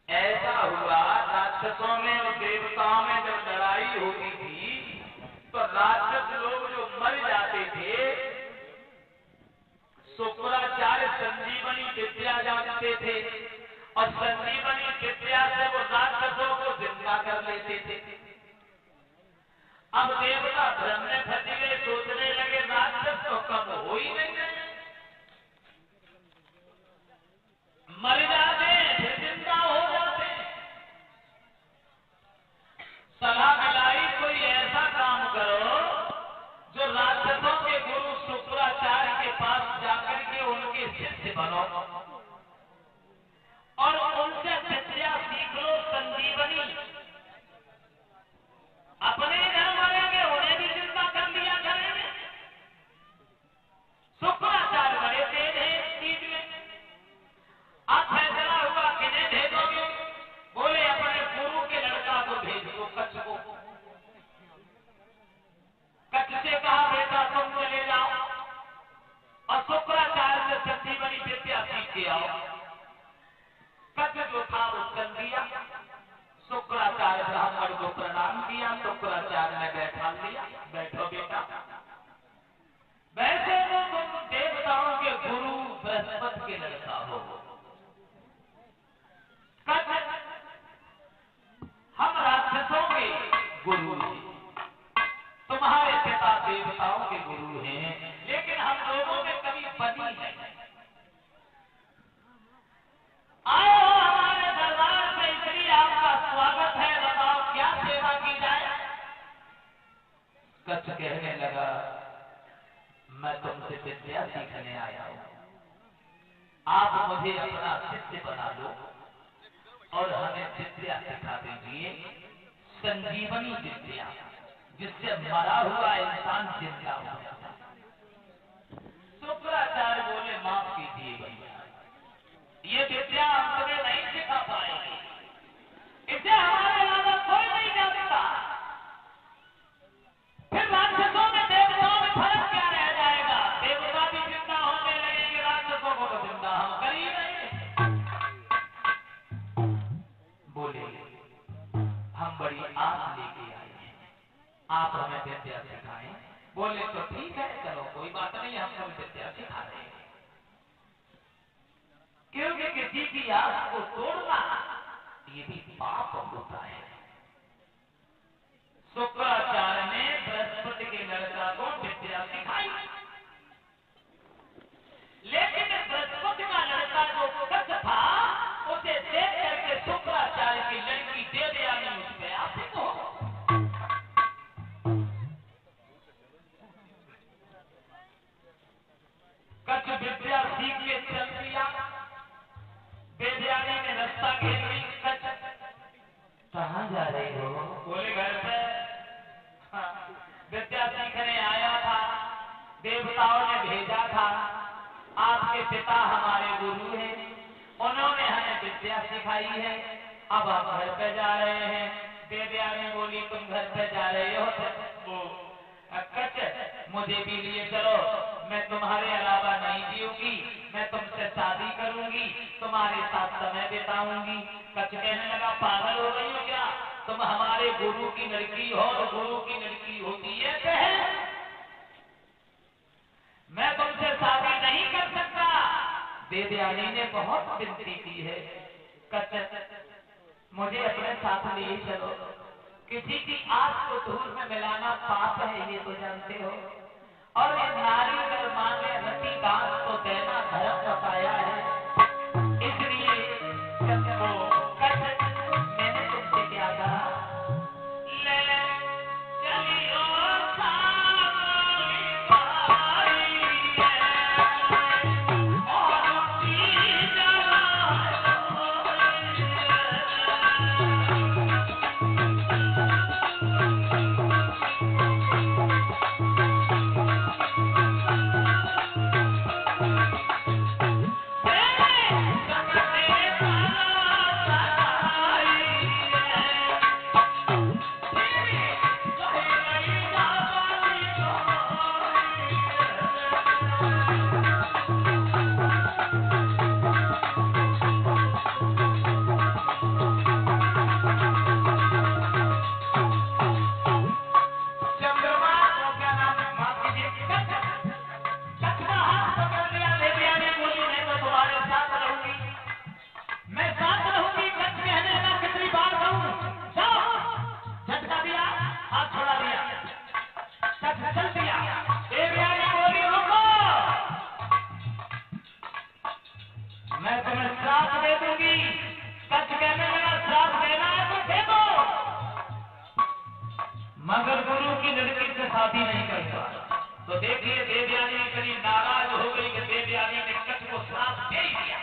ऐसा हुआ राक्षसों में और देवताओं में जब लड़ाई होती थी तो राक्षस लोग जो मर जाते थे, शुक्राचार्य संजीवनी विद्या जानते थे और संजीवनी विद्या से वो राक्षसों को जिंदा कर लेते थे। अब देवता भ्रम में फंस गए, सोचने लगे राक्षस तो कम हो ही नहीं रहे, मर जाते फिर जिंदा हो जाते। सलाह मिलाई कोई ऐसा काम करो जो राक्षसों के गुरु शुक्राचार्य के पास जाकर के उनके शिष्य बनो और उनसे विद्या सीख लो संजीवनी। अपने घर मरेंगे उन्हें भी जिंदा कर लिया करेंगे। शुक्राचार्य बड़े तेज हैं इस चीज में। बृहस्पति के लड़का हो। हम राक्षसों के गुरु हैं, तुम्हारे पिता देवताओं के गुरु हैं, लेकिन हम लोगों में कभी बनी नहीं। आए हो हमारे दरबार से, इसलिए आपका स्वागत है, बताओ क्या सेवा की जाए। कच्छ कहने लगा, मैं तुमसे विद्या सीखने आया हूं, आप मुझे अपना शिष्य बना लो और हमें विद्या सिखा दीजिए, संजीवनी विद्या, जिससे मरा हुआ इंसान जिंदा हो जाता। शुक्राचार्य बोले, माफ कीजिए भैया, ये विद्या हम तुम्हें नहीं सिखा पाएंगे, इसे हमारे अलावा कोई नहीं जानता। फिर राक्षसों में देवताओं में फर्क क्या रह जाएगा? देवता भी जिंदा होने लगेंगे, राक्षसों को तो जिंदा हम कर ही रहे हैं। बोले, हम बड़ी आस लेके आए हैं, आप हमें विद्या सिखाएं। बोले, तो ठीक है, चलो कोई बात नहीं, हम तुम्हें विद्या सिखा रहे हैं। क्योंकि किसी की आस को तोड़ना ये भी पाप होता है। शुक्राचार्य ने बृहस्पति के लड़का को विद्या सिखाई, लेकिन बृहस्पति का लड़का जो कच्छ था, उसे देख करके शुक्राचार्य की लड़की देवयानी उस पे आसिक हो। कच्छ विद्या सीख के चल दिया, देवयानी ने रास्ता घेर ली। कहाँ जा रही हो? बोले, घर पे विद्या सीखने आया था, देवताओं ने भेजा था, आपके पिता हमारे गुरु हैं, उन्होंने हमें विद्या सिखाई है, अब हम घर पे जा रहे हैं। देवयानी बोली, तुम घर पे जा रहे हो तो कच्छ मुझे भी लिए चलो, मैं तुम्हारे अलावा नहीं जीऊंगी, मैं तुमसे शादी करूंगी, तुम्हारे साथ समय बिताऊंगी। कच्छ कहने लगा, पागल हो गई हो क्या? तुम हमारे गुरु की लड़की हो, तो गुरु की लड़की होती है बहन, मैं तुमसे शादी नहीं कर सकता। देवयानी ने बहुत विनती की है, कच्छ मुझे अपने साथ लिए चलो, किसी की आस को धूल में मिलाना पाप है, ये तो जानते हो, और ये नारी अगर मांगे रति दास तो देना धर्म बताया है। इसलिए मैंने तुमसे क्या कहा, ले चलियो मगर गुरु की लड़की से शादी नहीं करता। तो देखिए देवयानी इतनी नाराज हो गई कि देवयानी ने कच्छ को श्राप दे दिया।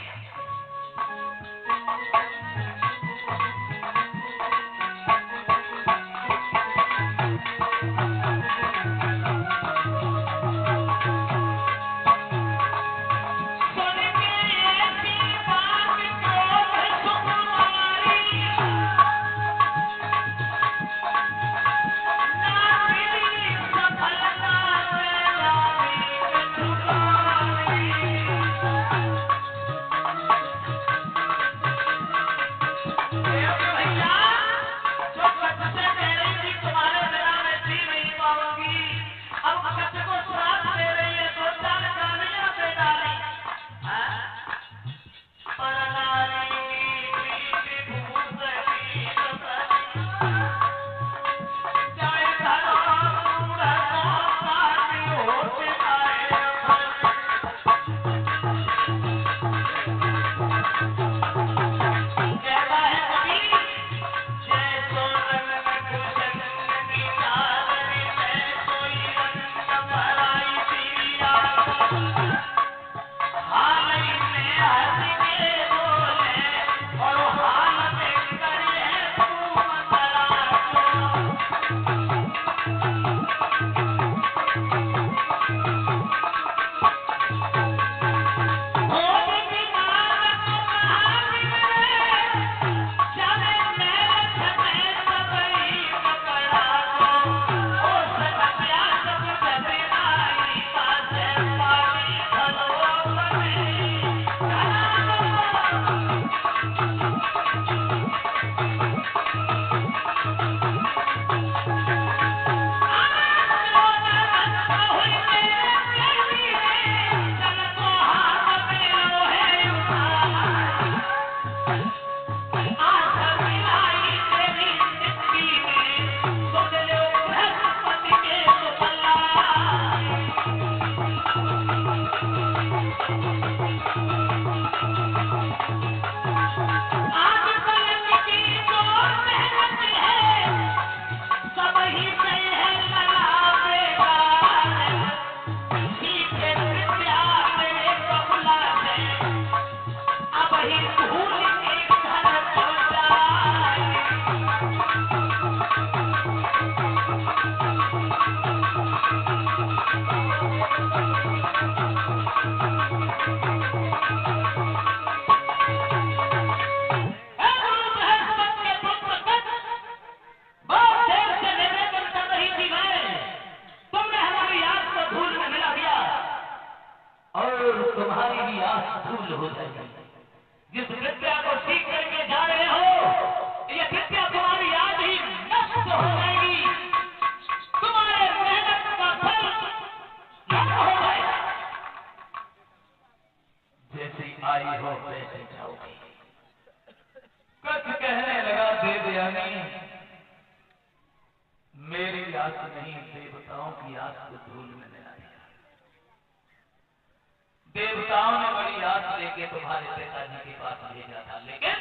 देवताओं ने बड़ी आस लेके तुम्हारे पिताजी के पास भेजा था, लेकिन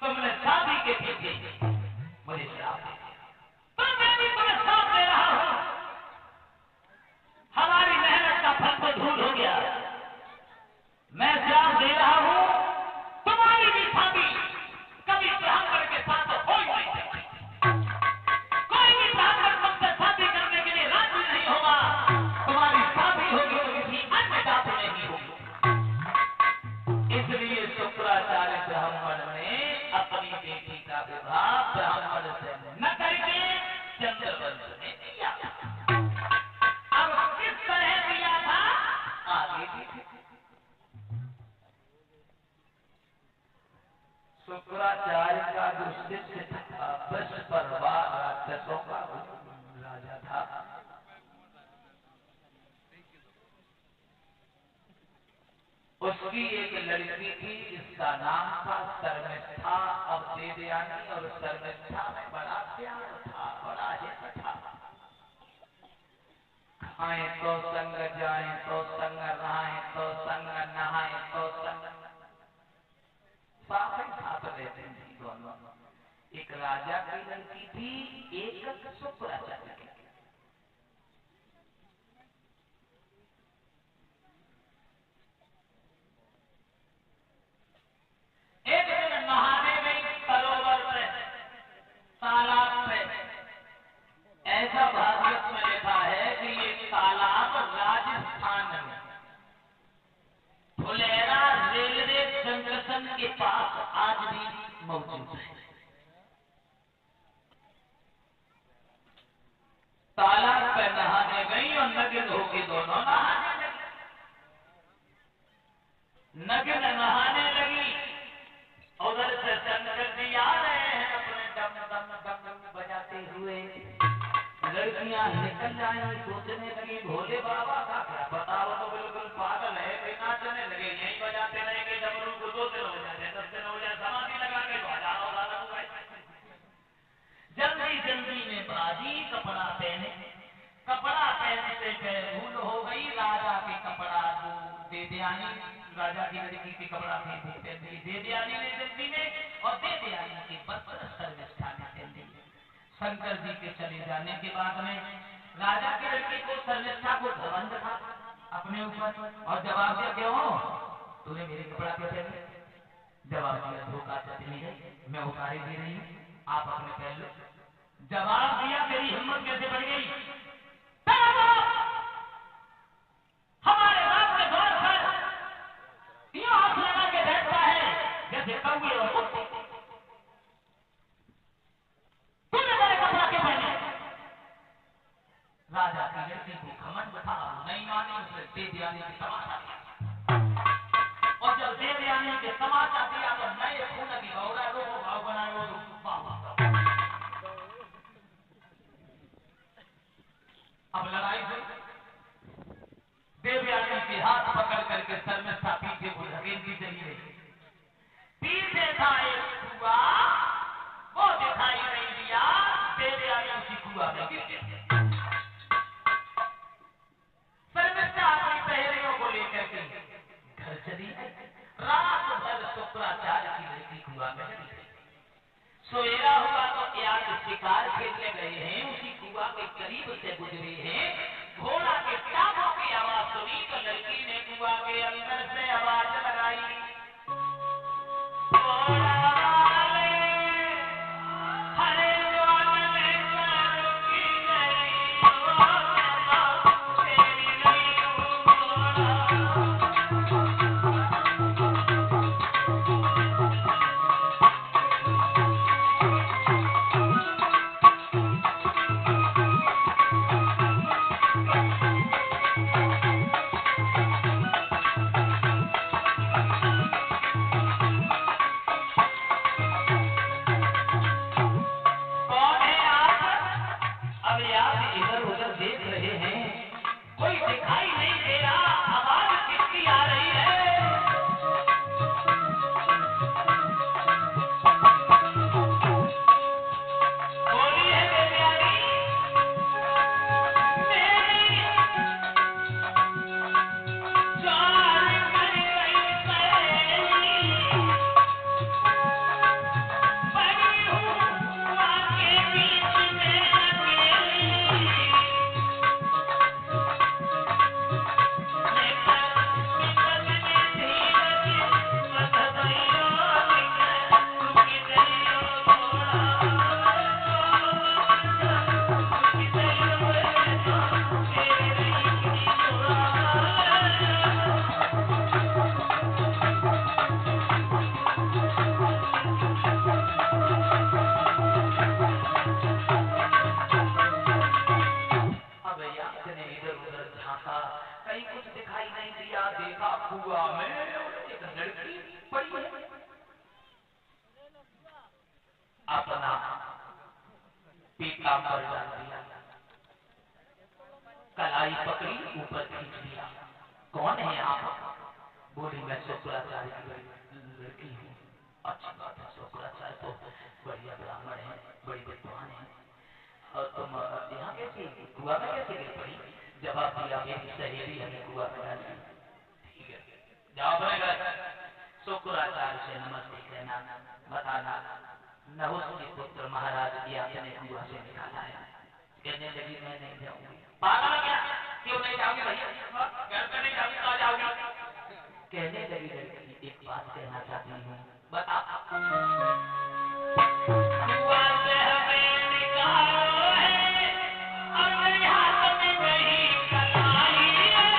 तुमने शादी के पीछे मुझे श्राप दे दिया। तो मैं भी तुम्हें श्राप दे रहा हूं। हमारी मेहनत का फल तो धूल हो गया। मैं श्राप दे रहा हूं, तुम्हारी भी शादी कभी ब्राह्मण के साथ हो ही नहीं सकती। कोई भी ब्राह्मण तुमसे शादी करने के लिए राजी नहीं होगा। तुम्हारी शादी होगी तो किसी अन्य जाति में ही होगी। इसलिए शुक्राचार्य ब्राह्मण ने अपनी बेटी का विवाह ब्राह्मण से न करके चंद्रवंश में किया। अब किस तरह किया था आगे देखिए। शुक्राचार्य का जो शिष्य था वृषपर्वा राक्षसों का राजा था। उसकी एक लड़की थी जिसका नाम था शर्मिष्ठा। अब देवयानी और शर्मिष्ठा में बड़ा प्यार था, बड़ा हित था। खाएं तो संग, जाएं तो संग, नहाएं तो संग, नहाएं तो संग, साथ ही साथ रहते थी दोनों। एक राजा की लड़की थी, एक शुक्राचार्य की। एक दिन नहाने गई सरोवर में, तालाब में। ऐसा भागवत में लिखा है कि ये तालाब राजस्थान में फुलेरा रेलवे जंक्शन के पास आज भी मौजूद है। तालाब पे नहाने गई और नग्न होके दोनों नहाने लगी। नग्न नहाने लगी। उधर से शंकर जी आ रहे हैं अपने डम डम डम डम बजाते हुए। लड़कियां निकल जाएंगी, सोचने लगी भोले बाबा का क्या पता, वो तो बिल्कुल पागल है। वे नाचने लगे, यही बजाते रहेंगे डमरू को। 2 दिन हो जाए, 10 दिन हो जाए, समाधि लगा के तो हजारों साल हो गए। जल्दी जल्दी में बाजी कपड़ा पहने। कपड़ा पहनते गए भूल हो गई। राजा के कपड़ा जो देवयानी, राजा की लड़की के कपड़ा थे वो पहन ली देवयानी ने जल्दी में, और देवयानी के वस्त्र शर्मिष्ठा ने पहन लिए। शंकर जी के चले जाने के बाद में राजा की लड़की को, शर्मिष्ठा को घमंड था अपने ऊपर, और जवाब दिया, क्यों तूने मेरे कपड़ा क्यों पहन लिया? जवाब दिया, धोखा चटनी है, मैं उतारी दे रही हूँ, आप अपने पहन लो। जवाब दिया, मेरी हिम्मत कैसे बढ़ गई? हमारे बाप के द्वार पर यूं हाथ लगा के बैठता है जैसे कौवे और कुत्ते। तूने मेरे कपड़ा क्यों पहने? राजा की लड़की को घमंड था, नहीं मानी। उसने देवयानी की तमाशा दिया, और जब देवयानी के तमाशा दिया तो नए खून की गौरा को भाव बनाए। वो अब लड़ाई हुई। देवयानी के हाथ पकड़ करके शर्मिष्ठा पीछे को धकेलती चली गई। पीछे था एक कुआं, वो दिखाई नहीं दिया। देवयानी उसी कुआं में गिर गई। शर्मिष्ठा अपनी सहेलियों को गुजरे हैं। घोड़ा के टापों की आवाज सुनी तो लड़की ने कुआं के अंदर से आवाज लगाई, घोड़ा वाले हरे जोन में रुकी गई, तेरी गई घोड़ा। कहीं कुछ दिखाई नहीं दिया, देखा कुआं में एक लड़की पड़ी है। अपना पीताम्बर डाल दिया, कलाई पकड़ी, ऊपर खींच दिया। कौन है आप? बोली मैं शुक्राचार्य की लड़की हूँ। अच्छी बात है, शुक्राचार्य तो बढ़िया ब्राह्मण है, बड़ी विद्वान है, और तुम यहाँ कैसी कुआं में कैसे गिर पड़ी? जवाब दिया मेरी सहेली हमें कुआं में डाली। ठीक है, जाओ अपने घर शुक्राचार्य से नमस्ते कहना, बताना नहुष के पुत्र महाराज की आपने कुआं से निकाला है। कहने लगी मैं नहीं जाऊंगी। पागल है क्या? क्यों नहीं जाऊंगी भैया? घर पे नहीं जाऊंगी तो आ जाऊंगी। कहने लगी लड़की एक बात कहना चाहती हूँ, बता। कुआं से हमें निकालो है और मेरे हाथ में नहीं कलाई है।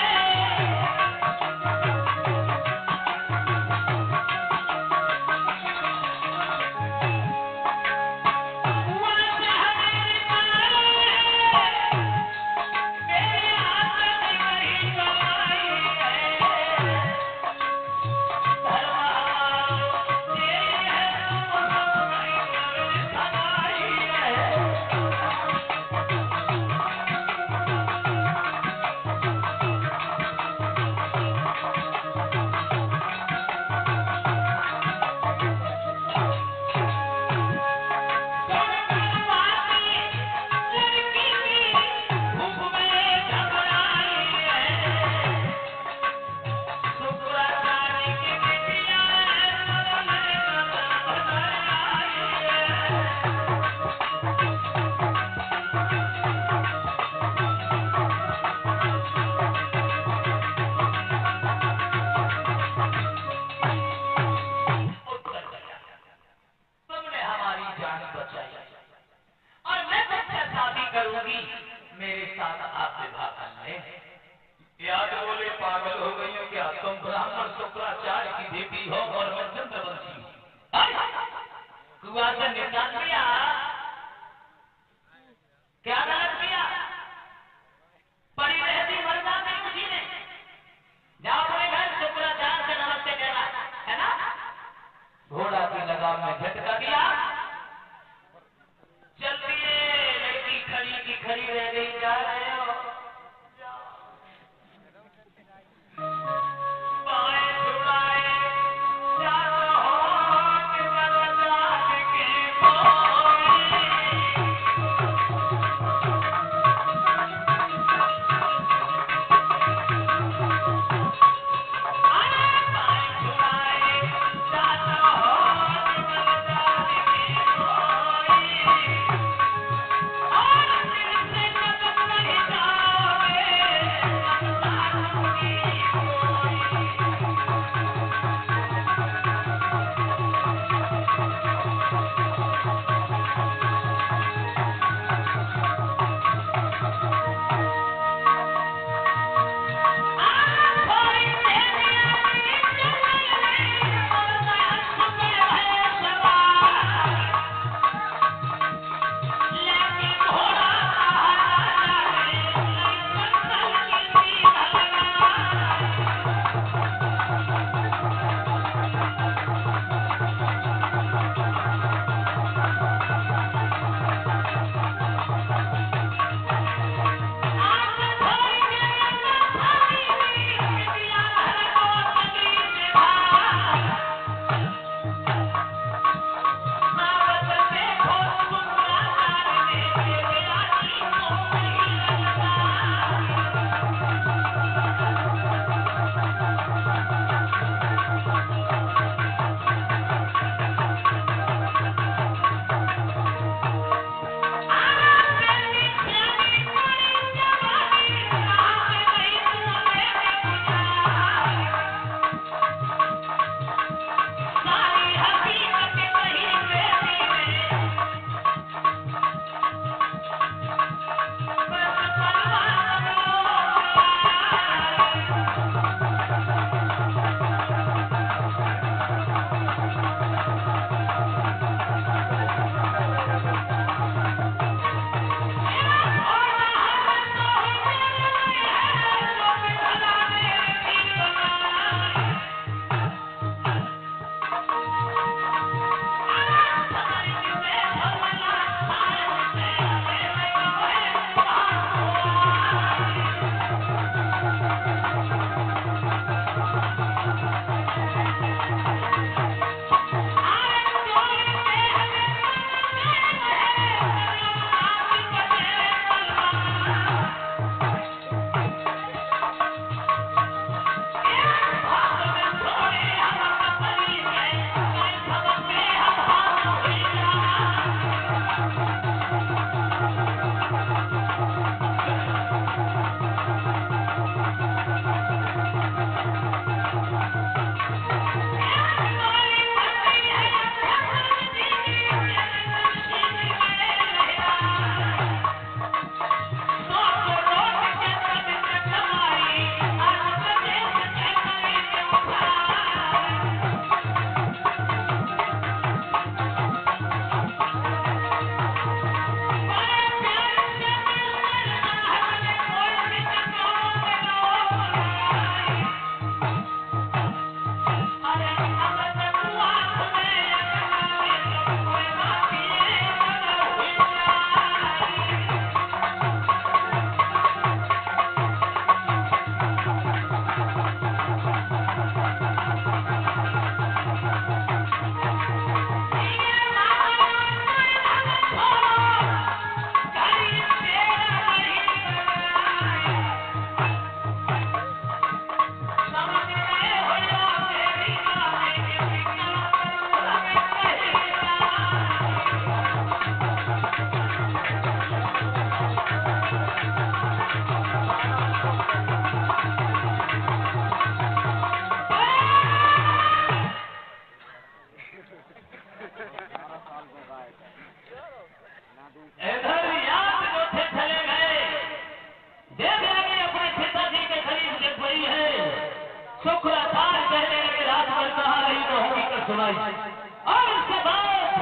कुआं से हमें निकालो है, मेरे हाथ में नहीं कलाई है। धर्म तेरी है तो नहीं कलाई है। तुमने हमारी जान बचाई और मैं तुमसे शादी करूंगी, मेरे साथ आप विवाह कर ले। याद बोले पागल हो गई हो क्या? तुम ब्राह्मण शुक्राचार्य की बेटी हो और मैं चंद्रवंशी हूँ। कुआं से निकाल दिया, क्या गलत किया? पड़ी रहती मर जाती उसी ने। जाओ अपने घर शुक्राचार्य से नमस्ते कहना, है ना? घोड़ा की लगाम में झटका दिया, चल दिए। लड़की खड़ी की खड़ी रह गई। जा रहे हो? बाएं छुड़ाए चारों होठ बरसात के बोए। बाएं छुड़ाए चारों होठ सुनाई और इसके बाद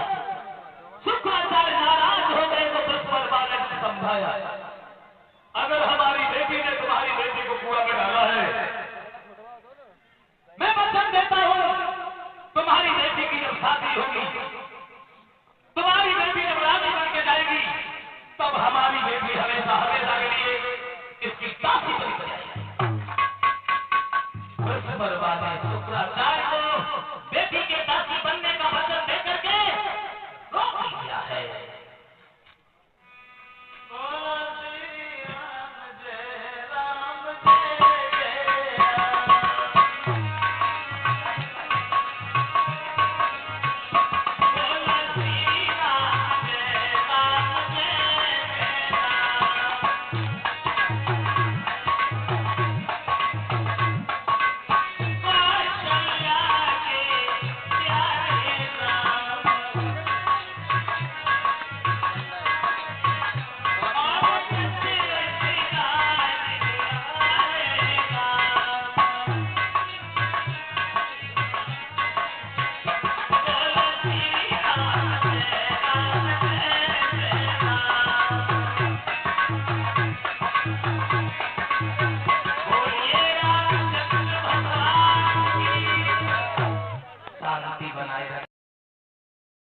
शुक्राचार्य नाराज हो गए तो बृहस्पति बालक ने समझाया, अगर हमारी बेटी ने तुम्हारी बेटी को कुआं में डाला है, मैं वचन देता हूं तुम्हारी बेटी की जब शादी होगी, तुम्हारी बेटी जब रानी बन के जाएगी, तब हमारी बेटी हमेशा हमेशा के लिए इसकी दासी बन जाएगी। बृहस्पति बाबा ने शुक्राचार्य को बेटी के दासी बनने का वचन देकर के रोक दिया है।